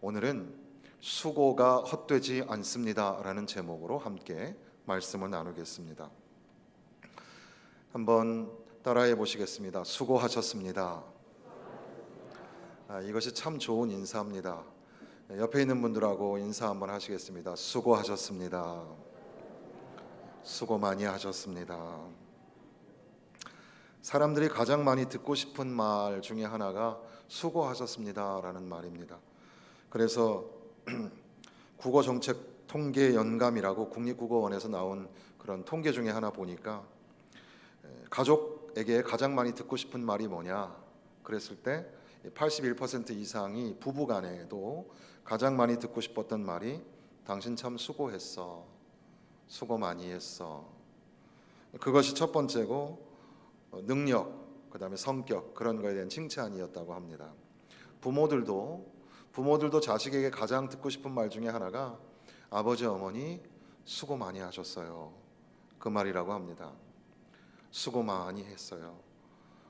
오늘은 수고가 헛되지 않습니다 라는 제목으로 함께 말씀을 나누겠습니다. 한번 따라해 보시겠습니다. 수고하셨습니다. 이것이 참 좋은 인사입니다. 옆에 있는 분들하고 인사 한번 하시겠습니다. 수고하셨습니다. 수고 많이 하셨습니다. 사람들이 가장 많이 듣고 싶은 말 중에 하나가 수고하셨습니다 라는 말입니다. 그래서 국어정책 통계 연감이라고 국립국어원에서 나온 그런 통계 중에 하나 보니까 가족에게 가장 많이 듣고 싶은 말이 뭐냐 그랬을 때 81% 이상이 부부간에도 가장 많이 듣고 싶었던 말이 당신 참 수고했어, 수고 많이 했어. 그것이 첫 번째고 능력, 그 다음에 성격, 그런 거에 대한 칭찬이었다고 합니다. 부모들도 자식에게 가장 듣고 싶은 말 중에 하나가 아버지 어머니 수고 많이 하셨어요, 그 말이라고 합니다. 수고 많이 했어요.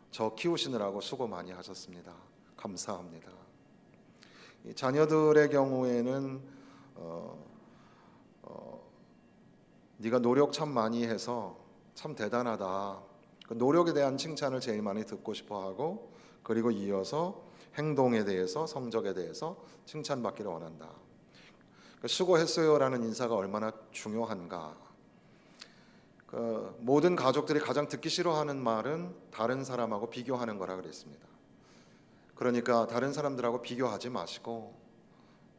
저 키우시느라고 수고 많이 하셨습니다. 감사합니다. 이 자녀들의 경우에는 네가 노력 참 많이 해서 참 대단하다, 그 노력에 대한 칭찬을 제일 많이 듣고 싶어하고, 그리고 이어서 행동에 대해서, 성적에 대해서 칭찬받기를 원한다. 수고했어요라는 인사가 얼마나 중요한가. 모든 가족들이 가장 듣기 싫어하는 말은 다른 사람하고 비교하는 거라 그랬습니다. 그러니까 다른 사람들하고 비교하지 마시고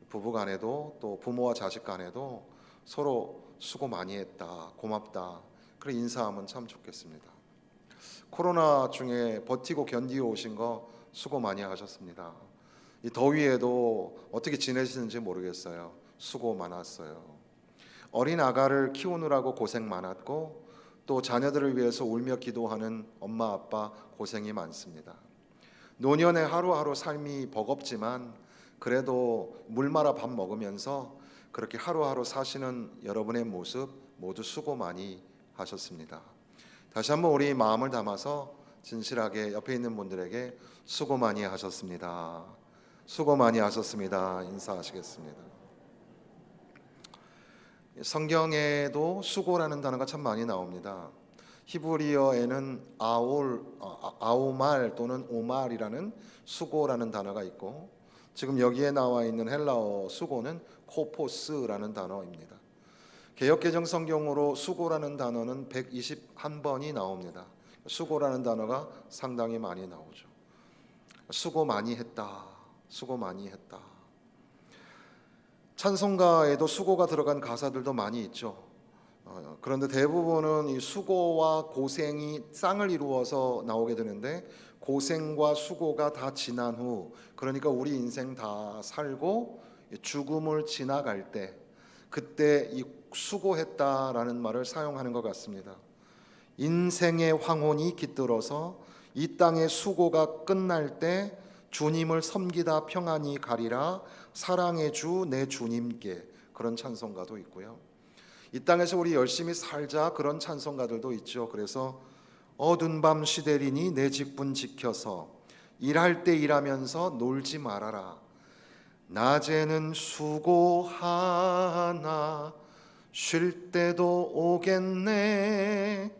부부간에도 또 부모와 자식 간에도 서로 수고 많이 했다, 고맙다, 그래 인사하면 참 좋겠습니다. 코로나 중에 버티고 견디어 오신 거 수고 많이 하셨습니다. 이 더위에도 어떻게 지내시는지 모르겠어요. 수고 많았어요. 어린 아가를 키우느라고 고생 많았고, 또 자녀들을 위해서 울며 기도하는 엄마 아빠 고생이 많습니다. 노년의 하루하루 삶이 버겁지만 그래도 물 말아 밥 먹으면서 그렇게 하루하루 사시는 여러분의 모습 모두 수고 많이 하셨습니다. 다시 한번 우리 마음을 담아서 진실하게 옆에 있는 분들에게 수고 많이 하셨습니다, 수고 많이 하셨습니다 인사하시겠습니다. 성경에도 수고라는 단어가 참 많이 나옵니다. 히브리어에는 아오말 또는 오말이라는 수고라는 단어가 있고, 지금 여기에 나와 있는 헬라어 수고는 코포스라는 단어입니다. 개역개정 성경으로 수고라는 단어는 121번이 나옵니다. 수고라는 단어가 상당히 많이 나오죠. 수고 많이 했다, 수고 많이 했다. 찬송가에도 수고가 들어간 가사들도 많이 있죠. 그런데 대부분은 이 수고와 고생이 쌍을 이루어서 나오게 되는데, 고생과 수고가 다 지난 후, 그러니까 우리 인생 다 살고 죽음을 지나갈 때, 그때 이 수고했다라는 말을 사용하는 것 같습니다. 인생의 황혼이 깃들어서 이 땅의 수고가 끝날 때 주님을 섬기다 평안히 가리라, 사랑의 주 내 주님께, 그런 찬송가도 있고요. 이 땅에서 우리 열심히 살자, 그런 찬송가들도 있죠. 그래서 어두운 밤 시대리니 내 직분 지켜서 일할 때 일하면서 놀지 말아라, 낮에는 수고하나 쉴 때도 오겠네,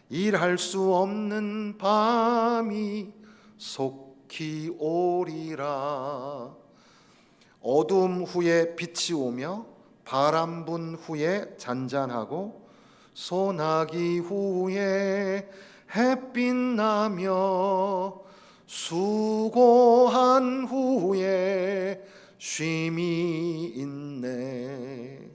일할 수 없는 밤이 속히 오리라. 어둠 후에 빛이 오며 바람 분 후에 잔잔하고 소나기 후에 햇빛 나며 수고한 후에 쉼이 있네.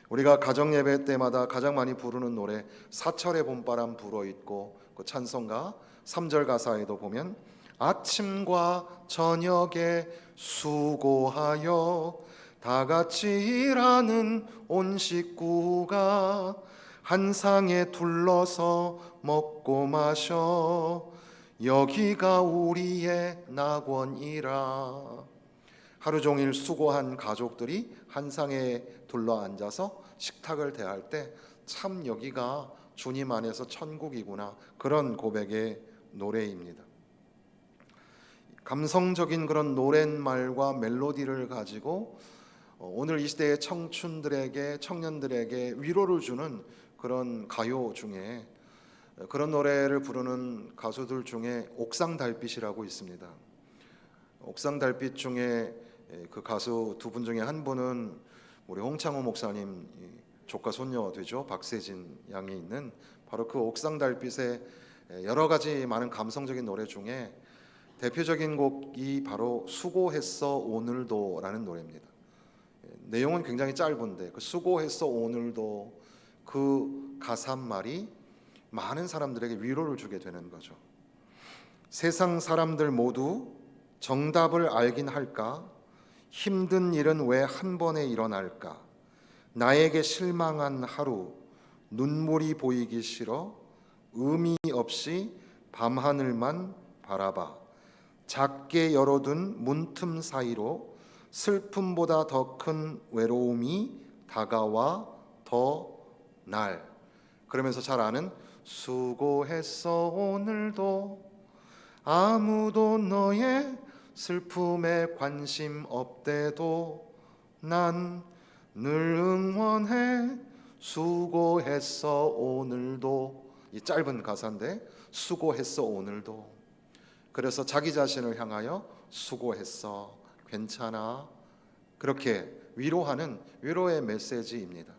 우리가 가정 예배 때마다 가장 많이 부르는 노래 사철의 봄바람 불어있고, 그 찬송가 3절 가사에도 보면 아침과 저녁에 수고하여 다 같이 일하는 온 식구가 한 상에 둘러서 먹고 마셔 여기가 우리의 낙원이라. 하루 종일 수고한 가족들이 한 상에 둘러 앉아서 식탁을 대할 때 참 여기가 주님 안에서 천국이구나, 그런 고백의 노래입니다. 감성적인 그런 노랫말과 멜로디를 가지고 오늘 이 시대의 청춘들에게, 청년들에게 위로를 주는 그런 가요 중에, 그런 노래를 부르는 가수들 중에 옥상 달빛이라고 있습니다. 옥상 달빛 중에 그 가수 두 분 중에 한 분은 우리 홍창호 목사님 조카 손녀 되죠. 박세진 양이 있는 바로 그 옥상 달빛의 여러 가지 많은 감성적인 노래 중에 대표적인 곡이 바로 수고했어 오늘도라는 노래입니다. 내용은 굉장히 짧은데 그 수고했어 오늘도 그 가사말이 많은 사람들에게 위로를 주게 되는 거죠. 세상 사람들 모두 정답을 알긴 할까? 힘든 일은 왜 한 번에 일어날까? 나에게 실망한 하루, 눈물이 보이기 싫어 의미 없이 밤하늘만 바라봐. 작게 열어둔 문틈 사이로 슬픔보다 더 큰 외로움이 다가와 더 날. 그러면서 잘 아는 수고했어 오늘도 아무도 너의 슬픔에 관심 없대도 난 늘 응원해 수고했어 오늘도. 이 짧은 가사인데 수고했어 오늘도. 그래서 자기 자신을 향하여 수고했어, 괜찮아, 그렇게 위로하는 위로의 메시지입니다.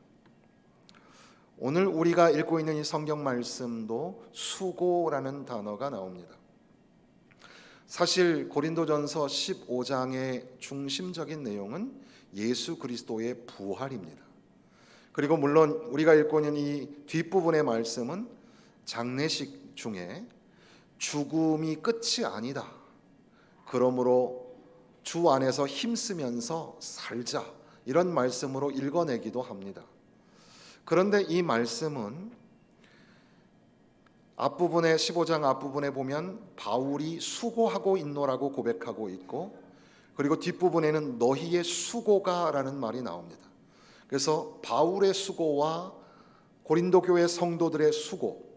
오늘 우리가 읽고 있는 이 성경 말씀도 수고라는 단어가 나옵니다. 사실 고린도전서 15장의 중심적인 내용은 예수 그리스도의 부활입니다. 그리고 물론 우리가 읽고 있는 이 뒷부분의 말씀은 장례식 중에 죽음이 끝이 아니다. 그러므로 주 안에서 힘쓰면서 살자. 이런 말씀으로 읽어내기도 합니다. 그런데 이 말씀은 앞부분에 15장 앞부분에 보면 바울이 수고하고 있노라고 고백하고 있고, 그리고 뒷부분에는 너희의 수고가라는 말이 나옵니다. 그래서 바울의 수고와 고린도 교회 성도들의 수고,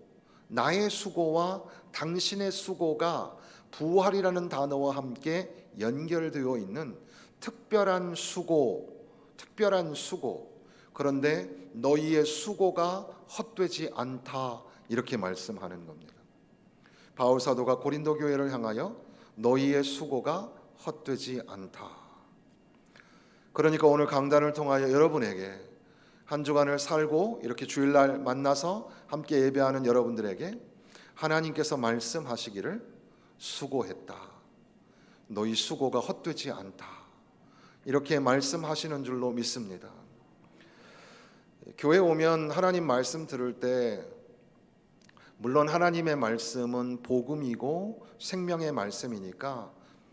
나의 수고와 당신의 수고가 부활이라는 단어와 함께 연결되어 있는 특별한 수고, 특별한 수고. 그런데 너희의 수고가 헛되지 않다, 이렇게 말씀하는 겁니다. 바울 사도가 고린도 교회를 향하여 너희의 수고가 헛되지 않다. 그러니까 오늘 강단을 통하여 여러분에게, 한 주간을 살고 이렇게 주일날 만나서 함께 예배하는 여러분들에게 하나님께서 말씀하시기를 수고했다, 너희 수고가 헛되지 않다, 이렇게 말씀하시는 줄로 믿습니다. 교회 오면 하나님 말씀 들을 때 물론 하나님의 말씀은 복음이고 생명의 말씀이니까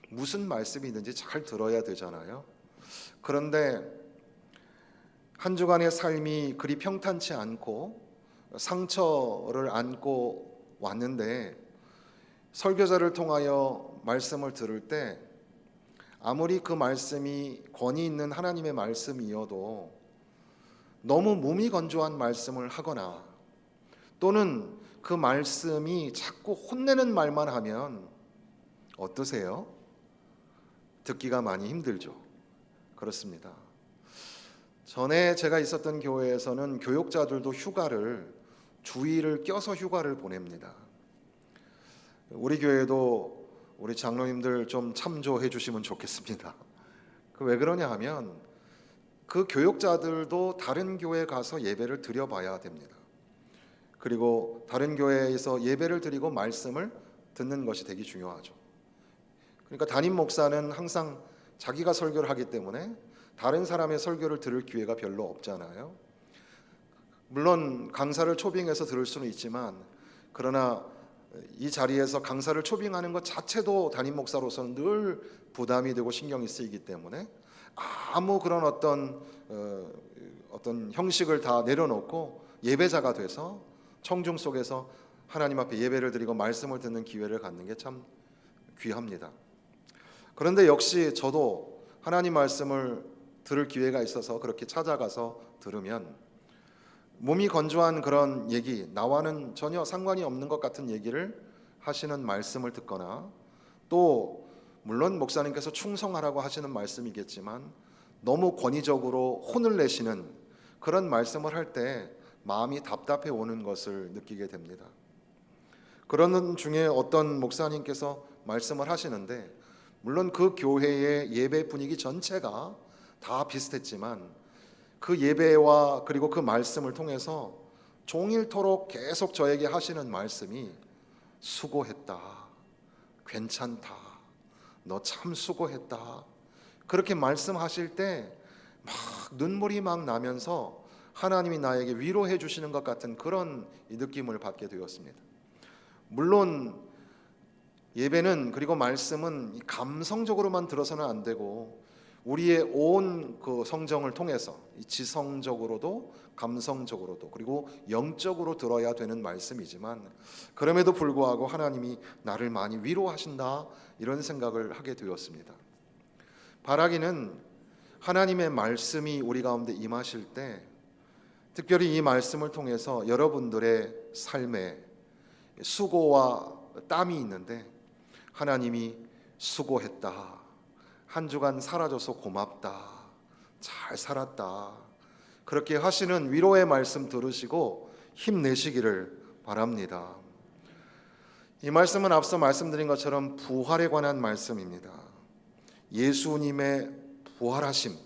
무슨 말씀이든지 잘 들어야 되잖아요. 그런데 한 주간의 삶이 그리 평탄치 않고 상처를 안고 왔는데 설교자를 통하여 말씀을 들을 때 아무리 그 말씀이 권위 있는 하나님의 말씀이어도 너무 무미건조한 말씀을 하거나 또는 그 말씀이 자꾸 혼내는 말만 하면 어떠세요? 듣기가 많이 힘들죠. 그렇습니다. 전에 제가 있었던 교회에서는 교육자들도 휴가를, 주일을 껴서 휴가를 보냅니다. 우리 교회도 우리 장로님들 좀 참조해 주시면 좋겠습니다. 왜 그러냐 하면 그 교육자들도 다른 교회 가서 예배를 드려봐야 됩니다. 그리고 다른 교회에서 예배를 드리고 말씀을 듣는 것이 되게 중요하죠. 그러니까 담임 목사는 항상 자기가 설교를 하기 때문에 다른 사람의 설교를 들을 기회가 별로 없잖아요. 물론 강사를 초빙해서 들을 수는 있지만, 그러나 이 자리에서 강사를 초빙하는 것 자체도 담임 목사로서는 늘 부담이 되고 신경이 쓰이기 때문에 아무 그런 어떤 형식을 다 내려놓고 예배자가 돼서 청중 속에서 하나님 앞에 예배를 드리고 말씀을 듣는 기회를 갖는 게 참 귀합니다. 그런데 역시 저도 하나님 말씀을 들을 기회가 있어서 그렇게 찾아가서 들으면 몸이 건조한 그런 얘기, 나와는 전혀 상관이 없는 것 같은 얘기를 하시는 말씀을 듣거나 또 물론 목사님께서 충성하라고 하시는 말씀이겠지만 너무 권위적으로 혼을 내시는 그런 말씀을 할 때 마음이 답답해 오는 것을 느끼게 됩니다. 그러는 중에 어떤 목사님께서 말씀을 하시는데, 물론 그 교회의 예배 분위기 전체가 다 비슷했지만 그 예배와 그리고 그 말씀을 통해서 종일토록 계속 저에게 하시는 말씀이 수고했다, 괜찮다, 너 참 수고했다, 그렇게 말씀하실 때 막 눈물이 막 나면서 하나님이 나에게 위로해 주시는 것 같은 그런 느낌을 받게 되었습니다. 물론 예배는 그리고 말씀은 감성적으로만 들어서는 안 되고 우리의 온 그 성정을 통해서 지성적으로도 감성적으로도 그리고 영적으로 들어야 되는 말씀이지만, 그럼에도 불구하고 하나님이 나를 많이 위로하신다, 이런 생각을 하게 되었습니다. 바라기는 하나님의 말씀이 우리 가운데 임하실 때, 특별히 이 말씀을 통해서 여러분들의 삶에 수고와 땀이 있는데 하나님이 수고했다, 한 주간 살아줘서 고맙다, 잘 살았다, 그렇게 하시는 위로의 말씀 들으시고 힘내시기를 바랍니다. 이 말씀은 앞서 말씀드린 것처럼 부활에 관한 말씀입니다. 예수님의 부활하심,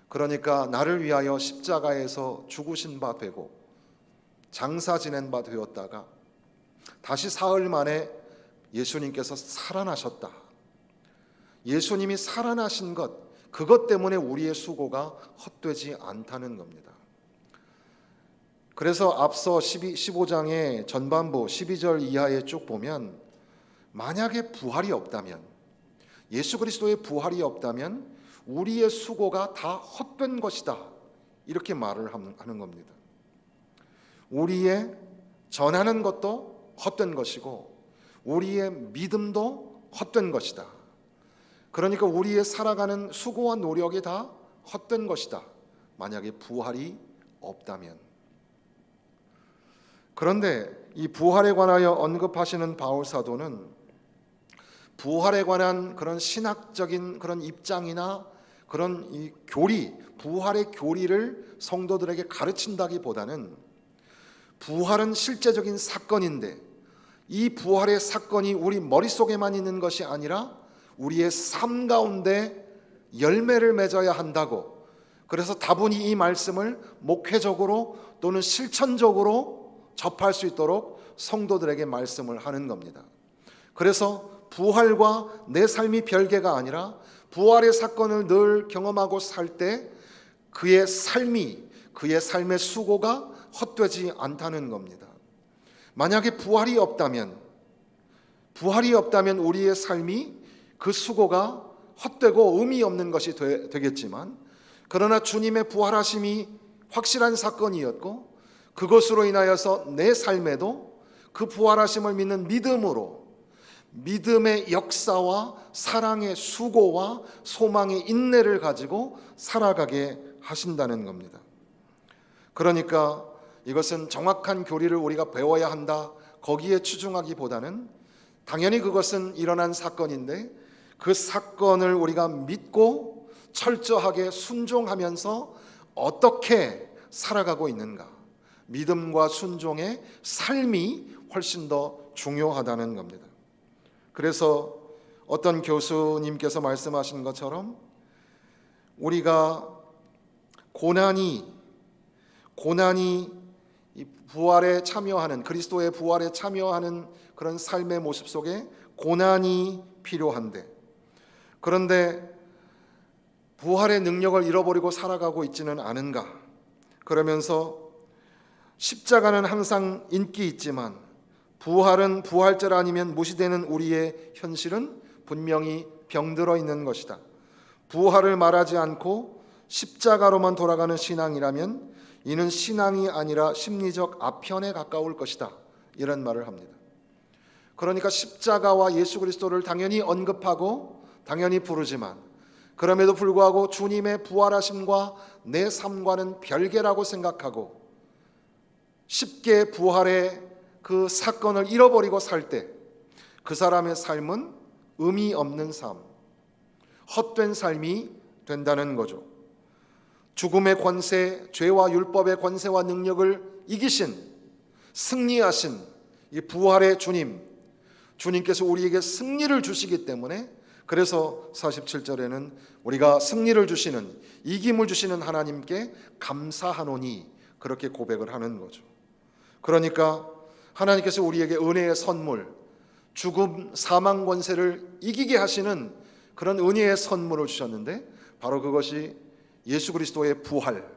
그러니까 나를 위하여 십자가에서 죽으신 바 되고 장사 지낸 바 되었다가 다시 사흘 만에 예수님께서 살아나셨다. 예수님이 살아나신 것, 그것 때문에 우리의 수고가 헛되지 않다는 겁니다. 그래서 앞서 15장의 전반부 12절 이하에 쭉 보면, 만약에 부활이 없다면, 예수 그리스도의 부활이 없다면 우리의 수고가 다 헛된 것이다, 이렇게 말을 하는 겁니다. 우리의 전하는 것도 헛된 것이고 우리의 믿음도 헛된 것이다. 그러니까 우리의 살아가는 수고와 노력이 다 헛된 것이다, 만약에 부활이 없다면. 그런데 이 부활에 관하여 언급하시는 바울 사도는 부활에 관한 그런 신학적인 그런 입장이나 그런 이 교리, 부활의 교리를 성도들에게 가르친다기보다는, 부활은 실제적인 사건인데 이 부활의 사건이 우리 머릿속에만 있는 것이 아니라 우리의 삶 가운데 열매를 맺어야 한다고, 그래서 다분히 이 말씀을 목회적으로 또는 실천적으로 접할 수 있도록 성도들에게 말씀을 하는 겁니다. 그래서 부활과 내 삶이 별개가 아니라 부활의 사건을 늘 경험하고 살 때 그의 삶의 수고가 헛되지 않다는 겁니다. 만약에 부활이 없다면 우리의 삶이 그 수고가 헛되고 의미 없는 것이 되겠지만, 그러나 주님의 부활하심이 확실한 사건이었고 그것으로 인하여서 내 삶에도 그 부활하심을 믿는 믿음으로, 믿음의 역사와 사랑의 수고와 소망의 인내를 가지고 살아가게 하신다는 겁니다. 그러니까 이것은 정확한 교리를 우리가 배워야 한다, 거기에 추중하기보다는 당연히 그것은 일어난 사건인데 그 사건을 우리가 믿고 철저하게 순종하면서 어떻게 살아가고 있는가, 믿음과 순종의 삶이 훨씬 더 중요하다는 겁니다. 그래서 어떤 교수님께서 말씀하신 것처럼 우리가 고난이 이 부활에 참여하는, 그리스도의 부활에 참여하는 그런 삶의 모습 속에 고난이 필요한데, 그런데 부활의 능력을 잃어버리고 살아가고 있지는 않은가, 그러면서 십자가는 항상 인기 있지만 부활은 부활절 아니면 무시되는 우리의 현실은 분명히 병들어 있는 것이다. 부활을 말하지 않고 십자가로만 돌아가는 신앙이라면 이는 신앙이 아니라 심리적 아편에 가까울 것이다, 이런 말을 합니다. 그러니까 십자가와 예수 그리스도를 당연히 언급하고 당연히 부르지만, 그럼에도 불구하고 주님의 부활하심과 내 삶과는 별개라고 생각하고 쉽게 부활의 그 사건을 잃어버리고 살 때 그 사람의 삶은 의미 없는 삶, 헛된 삶이 된다는 거죠. 죽음의 권세, 죄와 율법의 권세와 능력을 이기신, 승리하신 이 부활의 주님께서 우리에게 승리를 주시기 때문에, 그래서 47절에는 우리가 승리를 주시는, 이김을 주시는 하나님께 감사하노니 그렇게 고백을 하는 거죠. 그러니까 하나님께서 우리에게 은혜의 선물, 죽음, 사망 권세를 이기게 하시는 그런 은혜의 선물을 주셨는데, 바로 그것이 예수 그리스도의 부활,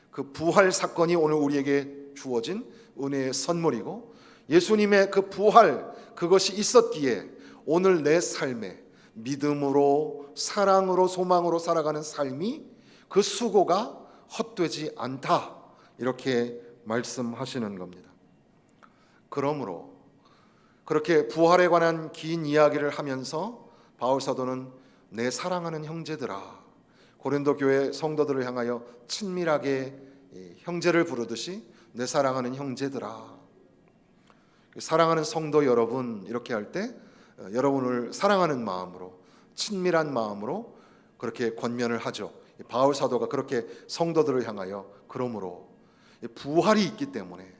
그 부활 사건이 오늘 우리에게 주어진 은혜의 선물이고, 예수님의 그 부활, 그것이 있었기에 오늘 내 삶에 믿음으로, 사랑으로, 소망으로 살아가는 삶이, 그 수고가 헛되지 않다, 이렇게 말씀하시는 겁니다. 그러므로 그렇게 부활에 관한 긴 이야기를 하면서 바울 사도는 내 사랑하는 형제들아, 고린도 교회 성도들을 향하여 친밀하게 형제를 부르듯이 내 사랑하는 형제들아, 사랑하는 성도 여러분, 이렇게 할 때 여러분을 사랑하는 마음으로, 친밀한 마음으로 그렇게 권면을 하죠. 바울 사도가 그렇게 성도들을 향하여, 그러므로 부활이 있기 때문에,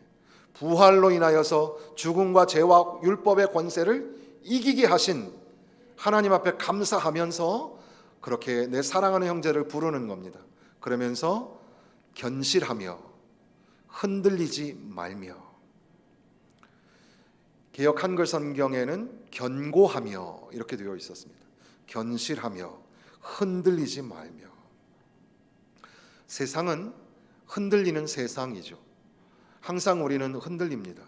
부활로 인하여서 죽음과 죄와 율법의 권세를 이기게 하신 하나님 앞에 감사하면서 그렇게 내 사랑하는 형제를 부르는 겁니다. 그러면서 견실하며 흔들리지 말며, 개역 한글 성경에는 견고하며 이렇게 되어 있었습니다. 견실하며 흔들리지 말며. 세상은 흔들리는 세상이죠. 항상 우리는 흔들립니다.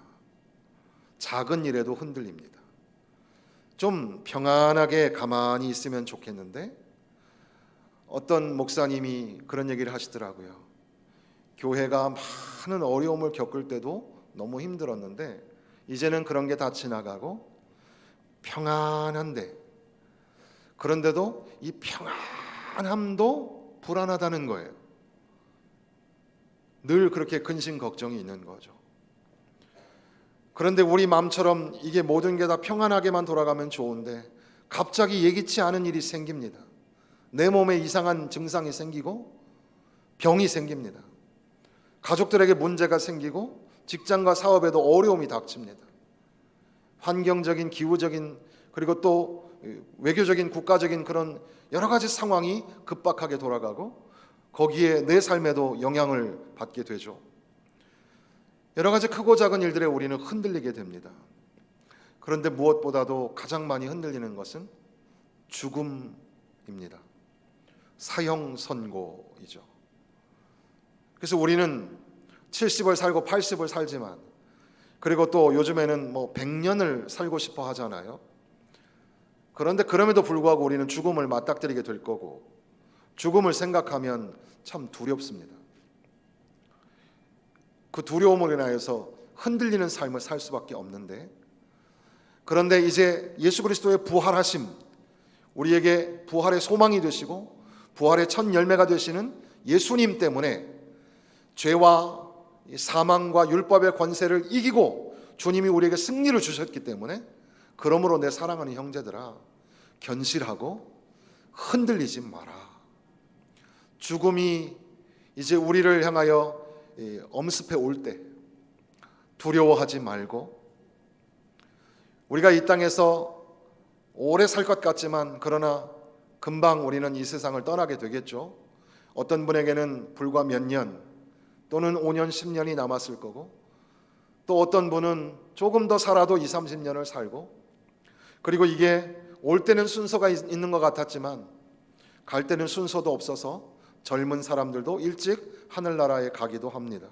작은 일에도 흔들립니다. 좀 평안하게 가만히 있으면 좋겠는데, 어떤 목사님이 그런 얘기를 하시더라고요. 교회가 많은 어려움을 겪을 때도 너무 힘들었는데 이제는 그런 게 다 지나가고 평안한데, 그런데도 이 평안함도 불안하다는 거예요. 늘 그렇게 근심 걱정이 있는 거죠. 그런데 우리 마음처럼 이게 모든 게 다 평안하게만 돌아가면 좋은데, 갑자기 예기치 않은 일이 생깁니다. 내 몸에 이상한 증상이 생기고 병이 생깁니다. 가족들에게 문제가 생기고 직장과 사업에도 어려움이 닥칩니다. 환경적인, 기후적인, 그리고 또 외교적인, 국가적인 그런 여러 가지 상황이 급박하게 돌아가고, 거기에 내 삶에도 영향을 받게 되죠. 여러 가지 크고 작은 일들에 우리는 흔들리게 됩니다. 그런데 무엇보다도 가장 많이 흔들리는 것은 죽음입니다. 사형 선고이죠. 그래서 우리는 70을 살고 80을 살지만, 그리고 또 요즘에는 100년을 살고 싶어 하잖아요. 그런데 그럼에도 불구하고 우리는 죽음을 맞닥뜨리게 될 거고, 죽음을 생각하면 참 두렵습니다. 그 두려움으로 인하여서 흔들리는 삶을 살 수밖에 없는데, 그런데 이제 예수 그리스도의 부활하심, 우리에게 부활의 소망이 되시고 부활의 첫 열매가 되시는 예수님 때문에 죄와 사망과 율법의 권세를 이기고 주님이 우리에게 승리를 주셨기 때문에, 그러므로 내 사랑하는 형제들아, 견실하고 흔들리지 마라. 죽음이 이제 우리를 향하여 엄습해 올 때 두려워하지 말고, 우리가 이 땅에서 오래 살 것 같지만 그러나 금방 우리는 이 세상을 떠나게 되겠죠. 어떤 분에게는 불과 몇 년 또는 5년, 10년이 남았을 거고, 또 어떤 분은 조금 더 살아도 20, 30년을 살고, 그리고 이게 올 때는 순서가 있는 것 같았지만 갈 때는 순서도 없어서 젊은 사람들도 일찍 하늘나라에 가기도 합니다.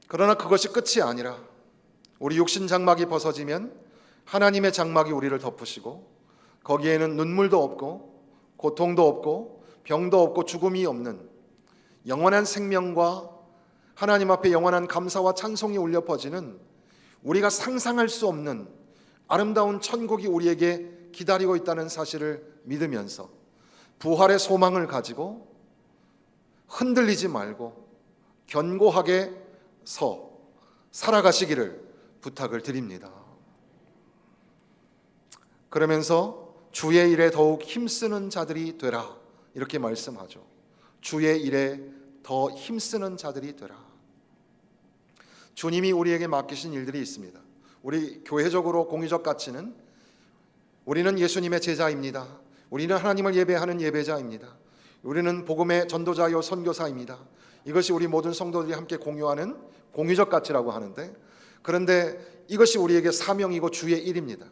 그러나 그것이 끝이 아니라, 우리 육신 장막이 벗어지면 하나님의 장막이 우리를 덮으시고, 거기에는 눈물도 없고 고통도 없고 병도 없고 죽음이 없는 영원한 생명과 하나님 앞에 영원한 감사와 찬송이 울려 퍼지는, 우리가 상상할 수 없는 아름다운 천국이 우리에게 기다리고 있다는 사실을 믿으면서 부활의 소망을 가지고 흔들리지 말고 견고하게 살아가시기를 부탁을 드립니다. 그러면서 주의 일에 더욱 힘쓰는 자들이 되라 이렇게 말씀하죠. 주의 일에 더 힘쓰는 자들이 되라. 주님이 우리에게 맡기신 일들이 있습니다. 우리 교회적으로 공의적 가치는 우리는 예수님의 제자입니다. 우리는 하나님을 예배하는 예배자입니다. 우리는 복음의 전도자요 선교사입니다. 이것이 우리 모든 성도들이 함께 공유하는 공의적 가치라고 하는데, 그런데 이것이 우리에게 사명이고 주의 일입니다.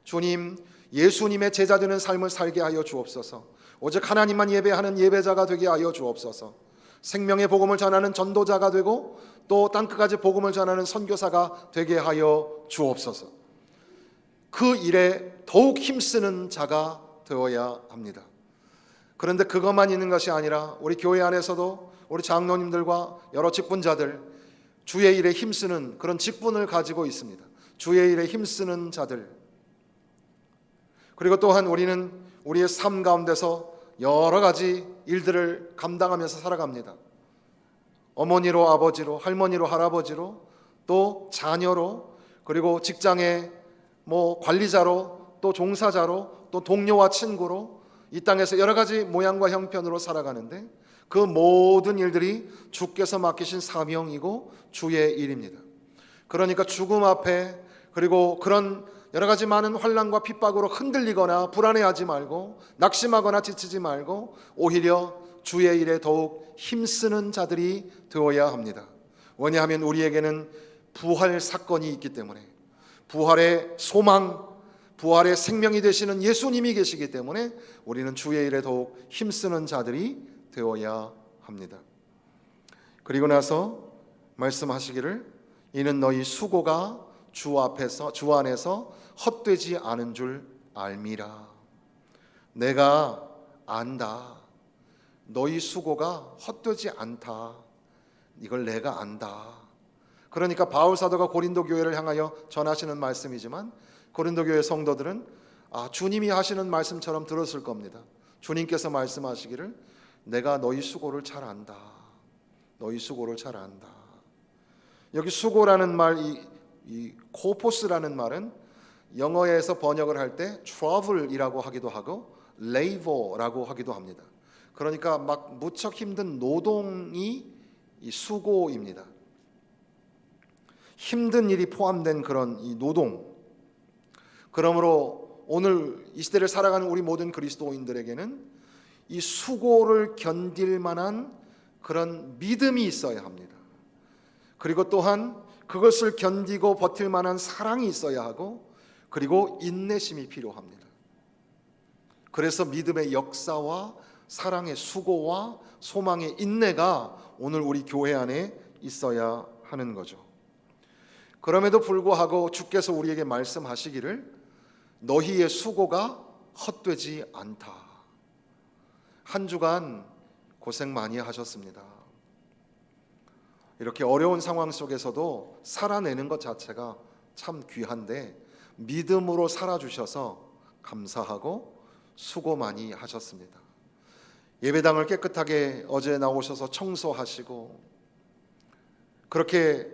주님, 예수님의 제자 되는 삶을 살게 하여 주옵소서. 오직 하나님만 예배하는 예배자가 되게 하여 주옵소서. 생명의 복음을 전하는 전도자가 되고 또 땅끝까지 복음을 전하는 선교사가 되게 하여 주옵소서. 그 일에 더욱 힘쓰는 자가 되어야 합니다. 그런데 그것만 있는 것이 아니라 우리 교회 안에서도 우리 장로님들과 여러 직분자들, 주의 일에 힘쓰는 그런 직분을 가지고 있습니다. 주의 일에 힘쓰는 자들. 그리고 또한 우리는 우리의 삶 가운데서 여러 가지 일들을 감당하면서 살아갑니다. 어머니로 아버지로, 할머니로 할아버지로, 또 자녀로, 그리고 직장의 관리자로, 또 종사자로, 또 동료와 친구로 이 땅에서 여러 가지 모양과 형편으로 살아가는데, 그 모든 일들이 주께서 맡기신 사명이고 주의 일입니다. 그러니까 죽음 앞에, 그리고 그런 여러 가지 많은 환난과 핍박으로 흔들리거나 불안해하지 말고 낙심하거나 지치지 말고 오히려 주의 일에 더욱 힘쓰는 자들이 되어야 합니다. 왜냐하면 우리에게는 부활 사건이 있기 때문에, 부활의 소망, 부활의 생명이 되시는 예수님이 계시기 때문에 우리는 주의 일에 더욱 힘쓰는 자들이 되어야 합니다. 그리고 나서 말씀하시기를 이는 너희 수고가 주 앞에서, 주 안에서 헛되지 않은 줄 알미라. 내가 안다. 너희 수고가 헛되지 않다. 이걸 내가 안다. 그러니까 바울 사도가 고린도 교회를 향하여 전하시는 말씀이지만 고린도 교회 성도들은 주님이 하시는 말씀처럼 들었을 겁니다. 주님께서 말씀하시기를 내가 너희 수고를 잘 안다. 너희 수고를 잘 안다. 여기 수고라는 말, 이 코포스라는 말은 영어에서 번역을 할 때 travel이라고 하기도 하고 labor라고 하기도 합니다. 그러니까 막 무척 힘든 노동이 이 수고입니다. 힘든 일이 포함된 그런 이 노동. 그러므로 오늘 이 시대를 살아가는 우리 모든 그리스도인들에게는 이 수고를 견딜 만한 그런 믿음이 있어야 합니다. 그리고 또한 그것을 견디고 버틸 만한 사랑이 있어야 하고, 그리고 인내심이 필요합니다. 그래서 믿음의 역사와 사랑의 수고와 소망의 인내가 오늘 우리 교회 안에 있어야 하는 거죠. 그럼에도 불구하고 주께서 우리에게 말씀하시기를 너희의 수고가 헛되지 않다. 한 주간 고생 많이 하셨습니다. 이렇게 어려운 상황 속에서도 살아내는 것 자체가 참 귀한데 믿음으로 살아주셔서 감사하고 수고 많이 하셨습니다. 예배당을 깨끗하게 어제 나오셔서 청소하시고 그렇게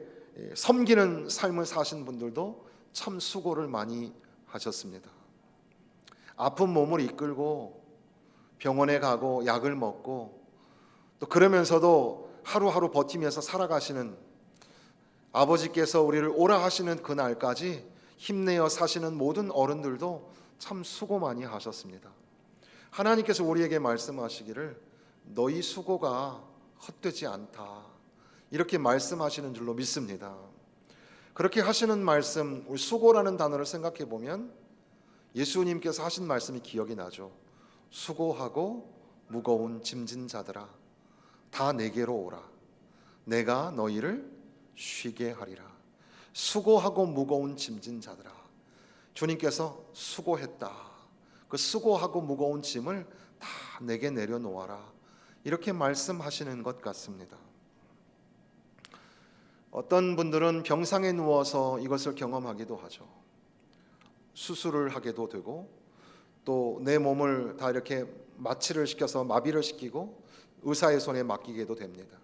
섬기는 삶을 사신 분들도 참 수고를 많이 하셨습니다. 아픈 몸을 이끌고 병원에 가고 약을 먹고 또 그러면서도 하루하루 버티면서 살아가시는 아버지께서 우리를 오라 하시는 그날까지 힘내어 사시는 모든 어른들도 참 수고 많이 하셨습니다. 하나님께서 우리에게 말씀하시기를 너희 수고가 헛되지 않다 이렇게 말씀하시는 줄로 믿습니다. 그렇게 하시는 말씀, 우리 수고라는 단어를 생각해 보면 예수님께서 하신 말씀이 기억이 나죠. 수고하고 무거운 짐진 자들아 다 내게로 오라. 내가 너희를 쉬게 하리라. 수고하고 무거운 짐진 자들아. 주님께서 수고했다. 그 수고하고 무거운 짐을 다 내게 내려놓아라. 이렇게 말씀하시는 것 같습니다. 어떤 분들은 병상에 누워서 이것을 경험하기도 하죠. 수술을 하게도 되고 또 내 몸을 다 이렇게 마취를 시켜서 마비를 시키고 의사의 손에 맡기게도 됩니다.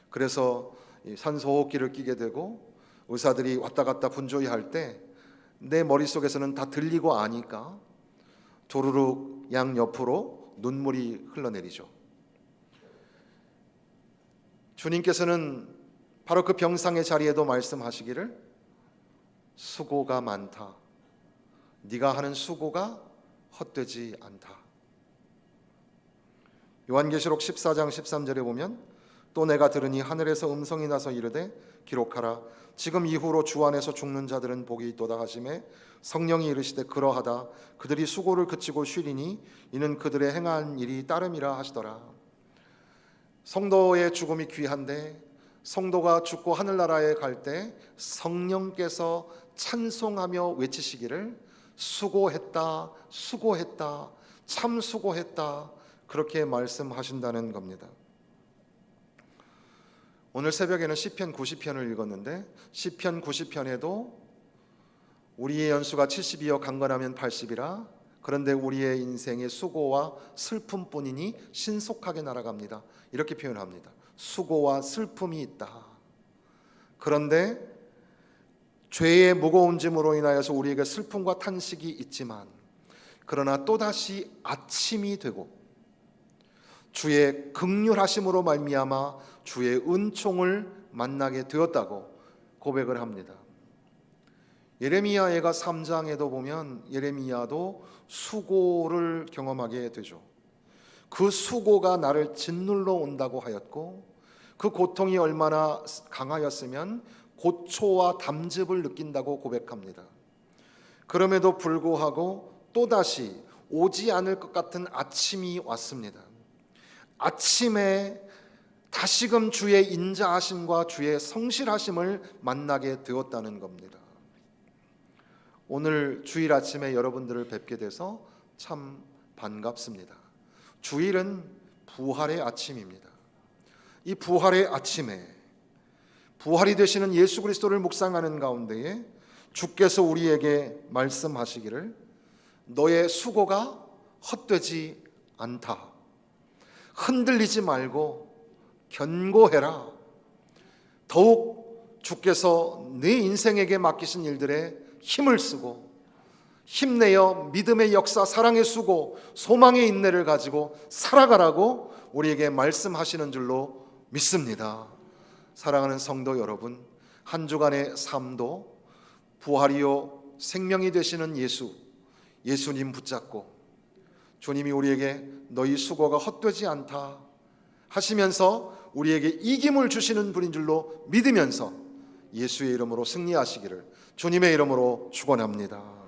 그래서 산소호흡기를 끼게 되고 의사들이 왔다 갔다 분조히 할 때 내 머릿속에서는 다 들리고 아니까 도루룩 양 옆으로 눈물이 흘러내리죠. 주님께서는 바로 그 병상의 자리에도 말씀하시기를 수고가 많다. 네가 하는 수고가 헛되지 않다. 요한계시록 14장 13절에 보면 또 내가 들으니 하늘에서 음성이 나서 이르되 기록하라. 지금 이후로 주 안에서 죽는 자들은 복이 있도다 하시매 성령이 이르시되 그러하다. 그들이 수고를 그치고 쉬리니 이는 그들의 행한 일이 따름이라 하시더라. 성도의 죽음이 귀한데 성도가 죽고 하늘나라에 갈 때 성령께서 찬송하며 외치시기를 수고했다, 수고했다, 참 수고했다, 그렇게 말씀하신다는 겁니다. 오늘 새벽에는 시편 90편을 읽었는데 시편 90편에도 우리의 연수가 70이여 강건하면 80이라 그런데 우리의 인생의 수고와 슬픔뿐이니 신속하게 날아갑니다. 이렇게 표현합니다. 수고와 슬픔이 있다. 그런데 죄의 무거운 짐으로 인하여서 우리에게 슬픔과 탄식이 있지만 그러나 또다시 아침이 되고 주의 긍휼하심으로 말미암아 주의 은총을 만나게 되었다고 고백을 합니다. 예레미야가 3장에도 보면 예레미야도 수고를 경험하게 되죠. 그 수고가 나를 짓눌러 온다고 하였고 그 고통이 얼마나 강하였으면 고초와 담즙을 느낀다고 고백합니다. 그럼에도 불구하고 또다시 오지 않을 것 같은 아침이 왔습니다. 아침에 다시금 주의 인자하심과 주의 성실하심을 만나게 되었다는 겁니다. 오늘 주일 아침에 여러분들을 뵙게 돼서 참 반갑습니다. 주일은 부활의 아침입니다. 이 부활의 아침에 부활이 되시는 예수 그리스도를 묵상하는 가운데에 주께서 우리에게 말씀하시기를 너의 수고가 헛되지 않다. 흔들리지 말고 견고해라. 더욱 주께서 내 인생에게 맡기신 일들에 힘을 쓰고 힘내어 믿음의 역사, 사랑의 수고, 소망의 인내를 가지고 살아가라고 우리에게 말씀하시는 줄로 믿습니다. 사랑하는 성도 여러분, 한 주간의 삶도 부활이요 생명이 되시는 예수님 붙잡고 주님이 우리에게 너희 수고가 헛되지 않다 하시면서 우리에게 이김을 주시는 분인 줄로 믿으면서 예수의 이름으로 승리하시기를 주님의 이름으로 축원합니다.